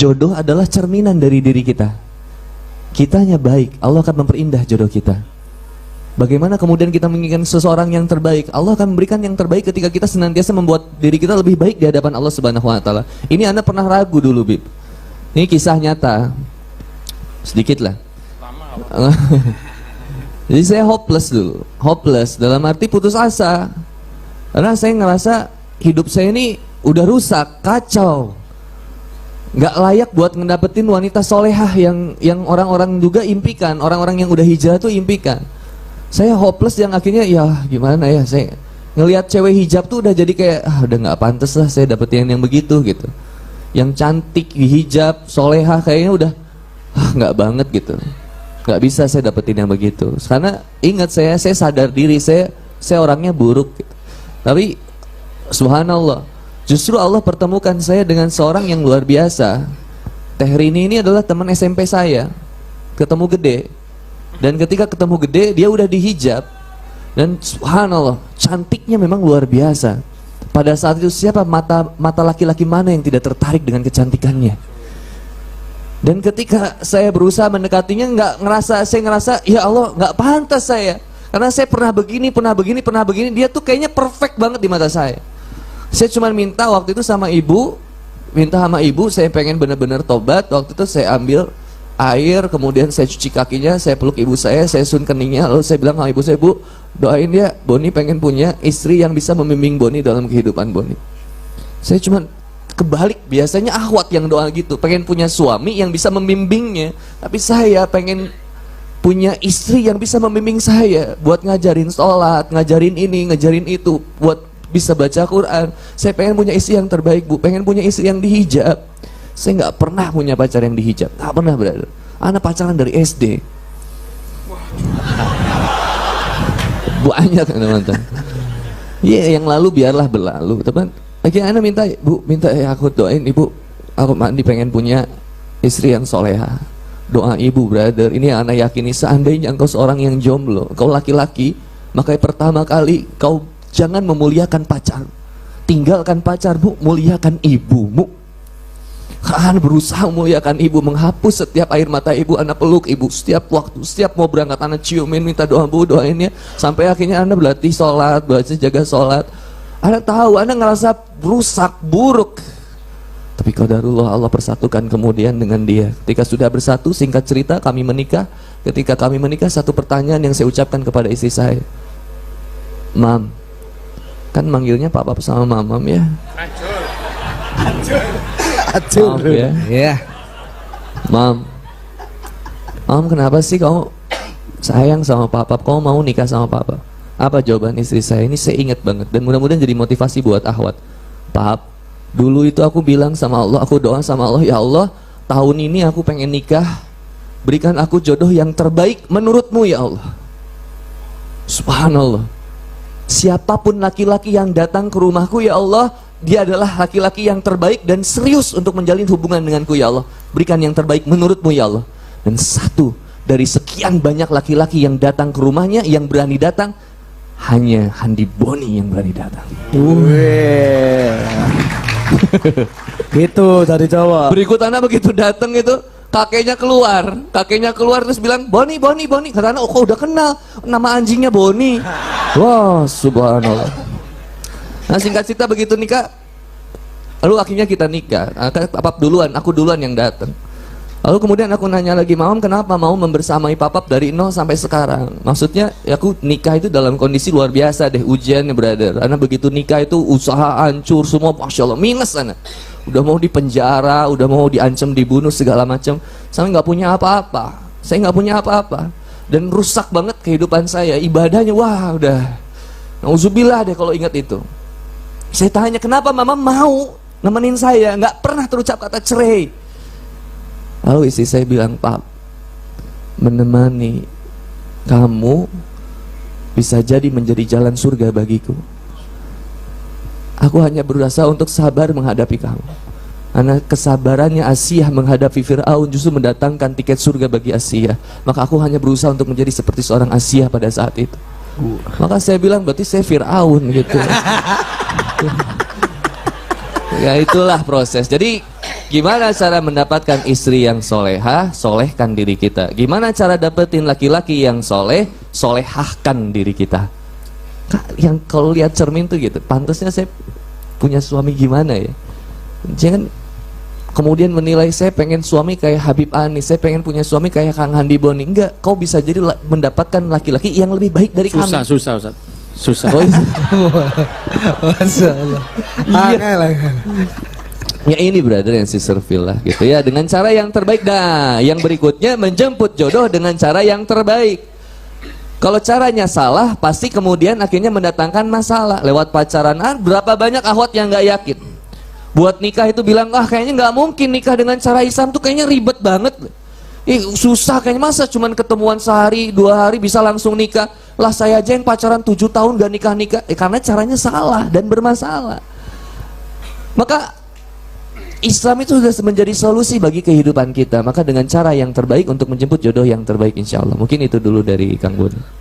Jodoh adalah cerminan dari diri kita. Kitanya baik, Allah akan memperindah jodoh kita. Bagaimana kemudian kita menginginkan seseorang yang terbaik? Allah akan memberikan yang terbaik ketika kita senantiasa membuat diri kita lebih baik di hadapan Allah Subhanahu wa taala. Ini Anda pernah ragu dulu, Bib. Ini kisah nyata. Sedikit lah. Jadi saya hopeless dulu. Hopeless dalam arti putus asa. Karena saya ngerasa hidup saya ini udah rusak, kacau. Nggak layak buat ngedapetin wanita solehah yang orang-orang juga impikan, orang-orang yang udah hijrah tuh impikan. Saya hopeless yang akhirnya ya gimana ya, saya ngelihat cewek hijab tuh udah jadi kayak udah nggak pantas lah saya dapetin yang begitu gitu. Yang cantik hijab solehah kayaknya udah nggak banget gitu, nggak bisa saya dapetin yang begitu. Karena ingat saya sadar diri saya orangnya buruk gitu. Tapi subhanallah, justru Allah pertemukan saya dengan seorang yang luar biasa. Teh Rini ini adalah teman SMP saya. Ketemu gede. Dan ketika ketemu gede, dia udah dihijab. Dan subhanallah, cantiknya memang luar biasa. Pada saat itu siapa mata laki-laki mana yang tidak tertarik dengan kecantikannya? Dan ketika saya berusaha mendekatinya, saya ngerasa ya Allah nggak pantas saya. Karena saya pernah begini, dia tuh kayaknya perfect banget di mata saya. Saya cuma minta waktu itu sama ibu, saya pengen benar-benar tobat. Waktu itu saya ambil air, kemudian saya cuci kakinya, saya peluk ibu saya sun keningnya, lalu saya bilang sama ibu saya, Bu, doain ya, Boni pengen punya istri yang bisa membimbing Boni dalam kehidupan Boni. Saya cuma kebalik, biasanya Ahwat yang doa gitu, pengen punya suami yang bisa membimbingnya, tapi saya pengen punya istri yang bisa membimbing saya, buat ngajarin sholat, ngajarin ini, ngajarin itu, buat bisa baca Quran. Saya pengen punya istri yang terbaik, Bu, pengen punya istri yang dihijab. Saya nggak pernah punya pacar yang dihijab, nggak pernah, brother. Anak pacaran dari SD. Banyak teman-teman. Iya, yang lalu biarlah berlalu, teman. Akhirnya Anda minta, Bu, aku doain ibu, aku mandi pengen punya istri yang soleha. Doa ibu, brother. Ini yang Anda yakini, seandainya engkau seorang yang jomblo, kau laki-laki, maka pertama kali kau jangan memuliakan pacar. Tinggalkan pacar, Bu, muliakan ibumu. Kan berusaha memuliakan ibu, menghapus setiap air mata ibu, Anda peluk ibu setiap waktu, setiap mau berangkat Anda ciumin, minta doa, Bu, doainnya, sampai akhirnya Anda berlatih sholat, belajar jaga sholat. Anda tahu Anda ngerasa rusak, buruk, tapi qadarullah Allah persatukan kemudian dengan dia. Ketika sudah bersatu, singkat cerita kami menikah. Ketika kami menikah, satu pertanyaan yang saya ucapkan kepada istri saya, Mam, kan manggilnya papa sama mamam ya. Maaf ya. Yeah. Mam, kenapa sih kamu sayang sama papa? Kamu mau nikah sama papa? Apa jawaban istri saya? Ini saya ingat banget dan mudah-mudahan jadi motivasi buat Ahwat. Pap, dulu itu aku bilang sama Allah, aku doa sama Allah, ya Allah, tahun ini aku pengen nikah, berikan aku jodoh yang terbaik menurutmu ya Allah. Subhanallah. Siapapun laki-laki yang datang ke rumahku ya Allah, dia adalah laki-laki yang terbaik dan serius untuk menjalin hubungan denganku ya Allah. Berikan yang terbaik menurutmu ya Allah. Dan satu dari sekian banyak laki-laki yang datang ke rumahnya, yang berani datang, hanya Handi Boni yang berani datang. Gitu dari Jawa. Berikut anak begitu datang itu, kakeknya keluar terus bilang, Boni. Kata anak, oh kok udah kenal, nama anjingnya Boni. Wah, subhanallah. Nah, singkat cerita begitu nikah, lalu akhirnya kita nikah. Papap duluan, aku duluan yang datang. Lalu kemudian aku nanya lagi, Mam, kenapa mau membersamai papap dari nol sampai sekarang? Maksudnya, ya aku nikah itu dalam kondisi luar biasa deh, ujiannya, brother. Karena begitu nikah itu usaha hancur semua, masya Allah, minus sana. Udah mau dipenjara, udah mau diancam, dibunuh segala macam. Saya nggak punya apa-apa. Dan rusak banget kehidupan saya, ibadahnya, wah udah. Nauzubillah deh kalau ingat itu. Saya tanya, kenapa mama mau nemenin saya? Nggak pernah terucap kata cerai. Lalu istri saya bilang, Pap, menemani kamu bisa jadi menjadi jalan surga bagiku. Aku hanya berusaha untuk sabar menghadapi kamu. Karena kesabarannya Asiyah menghadapi Fir'aun justru mendatangkan tiket surga bagi Asiyah. Maka aku hanya berusaha untuk menjadi seperti seorang Asiyah pada saat itu. Maka saya bilang, berarti saya Fir'aun gitu. Ya itulah proses. Jadi Gimana cara mendapatkan istri yang solehah? Solehkan diri kita. Gimana cara dapetin laki-laki yang soleh? Solehahkan diri kita. Yang kalau lihat cermin tuh gitu, pantasnya saya punya suami gimana ya? Jangan kemudian menilai saya pengen suami kayak Habib Anis, saya pengen punya suami kayak Kang Handi Boni. Enggak, kau bisa jadi mendapatkan laki-laki yang lebih baik dari kami. Susah Ustaz. Susah. Oh, iya. Masya Allah. Iya. Ya ini brother and sister lah gitu ya, dengan cara yang terbaik. Nah, yang berikutnya menjemput jodoh dengan cara yang terbaik. Kalau caranya salah, pasti kemudian akhirnya mendatangkan masalah. Lewat pacaran, berapa banyak akhwat yang nggak yakin buat nikah itu bilang, kayaknya nggak mungkin nikah dengan cara Islam tuh kayaknya ribet banget. Susah kayaknya, masa cuman ketemuan sehari 2 hari bisa langsung nikah. Lah saya aja yang pacaran 7 tahun gak nikah-nikah. Karena caranya salah dan bermasalah. Maka Islam itu sudah menjadi solusi bagi kehidupan kita. Maka dengan cara yang terbaik untuk menjemput jodoh yang terbaik insya Allah. Mungkin itu dulu dari Kang Boni.